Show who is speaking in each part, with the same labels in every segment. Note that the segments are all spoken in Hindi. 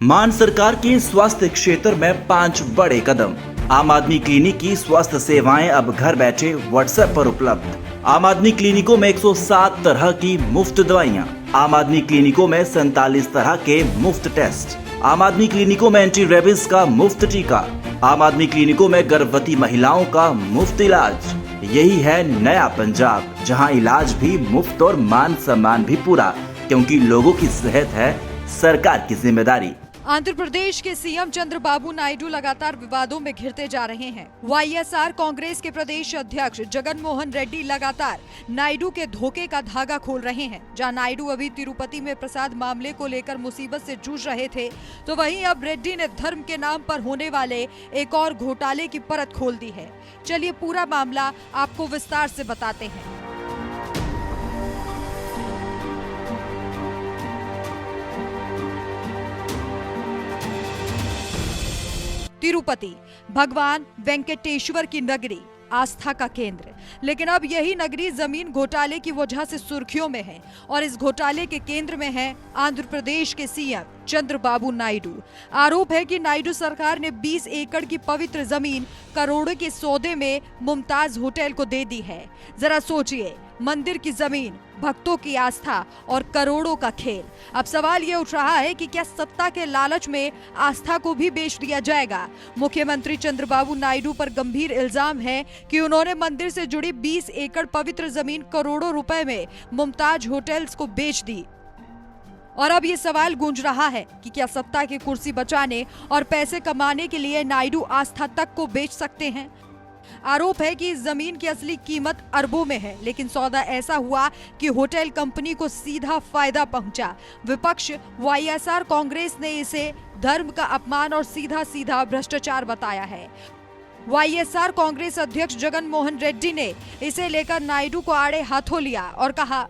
Speaker 1: मान सरकार की स्वास्थ्य क्षेत्र में 5 बड़े कदम। आम आदमी क्लिनिक की स्वास्थ्य सेवाएं अब घर बैठे व्हाट्सएप पर उपलब्ध। आम आदमी क्लिनिकों में 107 तरह की मुफ्त दवाइयां। आम आदमी क्लिनिकों में 47 तरह के मुफ्त टेस्ट। आम आदमी क्लिनिकों में एंटी रेबीज का मुफ्त टीका। आम आदमी क्लिनिकों में गर्भवती महिलाओं का मुफ्त इलाज। यही है नया पंजाब, जहां इलाज भी मुफ्त और मान सम्मान भी पूरा, क्योंकि लोगों की सेहत है सरकार की जिम्मेदारी।
Speaker 2: आंध्र प्रदेश के सीएम चंद्रबाबू नायडू लगातार विवादों में घिरते जा रहे हैं। वाईएसआर कांग्रेस के प्रदेश अध्यक्ष जगन मोहन रेड्डी लगातार नायडू के धोखे का धागा खोल रहे हैं। जहां नायडू अभी तिरुपति में प्रसाद मामले को लेकर मुसीबत से जूझ रहे थे, तो वहीं अब रेड्डी ने धर्म के नाम पर होने वाले एक और घोटाले की परत खोल दी है। चलिए पूरा मामला आपको विस्तार से बताते हैं। तिरुपति भगवान वेंकटेश्वर की नगरी, आस्था का केंद्र। लेकिन अब यही नगरी जमीन घोटाले की वजह से सुर्खियों में है और इस घोटाले के केंद्र में है आंध्र प्रदेश के सीएम चंद्रबाबू नायडू। आरोप है कि नायडू सरकार ने 20 एकड़ की पवित्र जमीन करोड़ों के सौदे में मुमताज होटल को दे दी है। जरा सोचिए, मंदिर की जमीन, भक्तों की आस्था और करोड़ों का खेल। अब सवाल ये उठ रहा है कि क्या सत्ता के लालच में आस्था को भी बेच दिया जाएगा। मुख्यमंत्री चंद्रबाबू नायडू पर गंभीर इल्जाम है कि उन्होंने मंदिर से जुड़ी 20 एकड़ पवित्र जमीन करोड़ों रुपए में मुमताज होटल्स को बेच दी। और अब ये सवाल गूंज रहा है कि क्या सत्ता की कुर्सी बचाने और पैसे कमाने के लिए नायडू आस्था तक को बेच सकते हैं। आरोप है कि इस जमीन की असली कीमत अरबों में है, लेकिन सौदा ऐसा हुआ कि होटल कंपनी को सीधा फायदा पहुंचा। विपक्ष वाईएसआर कांग्रेस ने इसे धर्म का अपमान और सीधा सीधा भ्रष्टाचार बताया है। वाईएसआर कांग्रेस अध्यक्ष जगन मोहन रेड्डी ने इसे लेकर नायडू को आड़े हाथों लिया और कहा,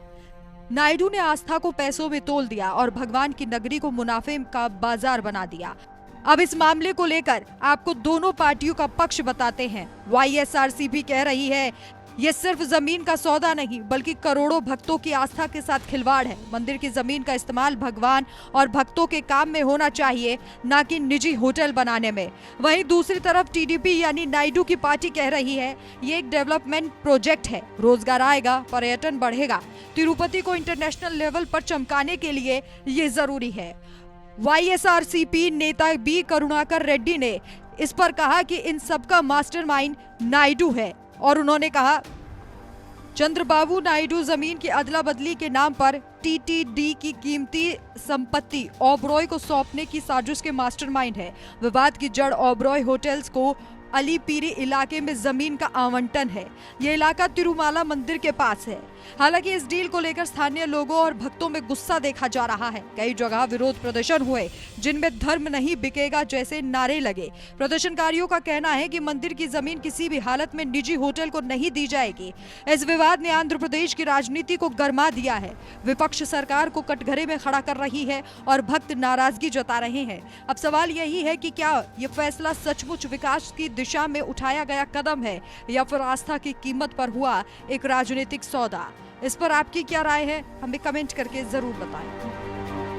Speaker 2: नायडू ने आस्था को पैसों में तोल दिया और भगवान की नगरी को मुनाफे का बाजार बना दिया। अब इस मामले को लेकर आपको दोनों पार्टियों का पक्ष बताते हैं। वाईएसआरसीपी कह रही है, ये सिर्फ जमीन का सौदा नहीं बल्कि करोड़ों भक्तों की आस्था के साथ खिलवाड़ है। मंदिर की जमीन का इस्तेमाल भगवान और भक्तों के काम में होना चाहिए, न कि निजी होटल बनाने में। वहीं दूसरी तरफ टीडीपी यानी नायडू की पार्टी कह रही है, ये एक डेवलपमेंट प्रोजेक्ट है, रोजगार आएगा, पर्यटन बढ़ेगा, तिरुपति को इंटरनेशनल लेवल पर चमकाने के लिए ये जरूरी है। वाईएसआरसीपी नेता बी करुणाकर रेड्डी ने इस पर कहा कि इन सबका मास्टरमाइंड नायडू है और उन्होंने कहा, चंद्रबाबू नायडू जमीन की अदला बदली के नाम पर टीटीडी की कीमती संपत्ति ओबरॉय को सौंपने की साजिश के मास्टरमाइंड है। विवाद की जड़ ओबरॉय होटल्स को अलीपीरी इलाके में जमीन का आवंटन है। ये इलाका तिरुमाला मंदिर के पास है। हालांकि इस डील को लेकर स्थानीय लोगों और भक्तों में गुस्सा देखा जा रहा है। कई जगह विरोध प्रदर्शन हुए, जिनमें धर्म नहीं बिकेगा जैसे नारे लगे। प्रदर्शनकारियों का कहना है कि मंदिर की जमीन किसी भी हालत में निजी होटल को नहीं दी जाएगी। इस विवाद ने आंध्र प्रदेश की राजनीति को गरमा दिया है। विपक्ष सरकार को कटघरे में खड़ा कर रही है और भक्त नाराजगी जता रहे हैं। अब सवाल यही है कि क्या ये फैसला सचमुच विकास की दिशा में उठाया गया कदम है या फिर आस्था की कीमत पर हुआ एक राजनीतिक सौदा। इस पर आपकी क्या राय है, हमें कमेंट करके जरूर बताएं।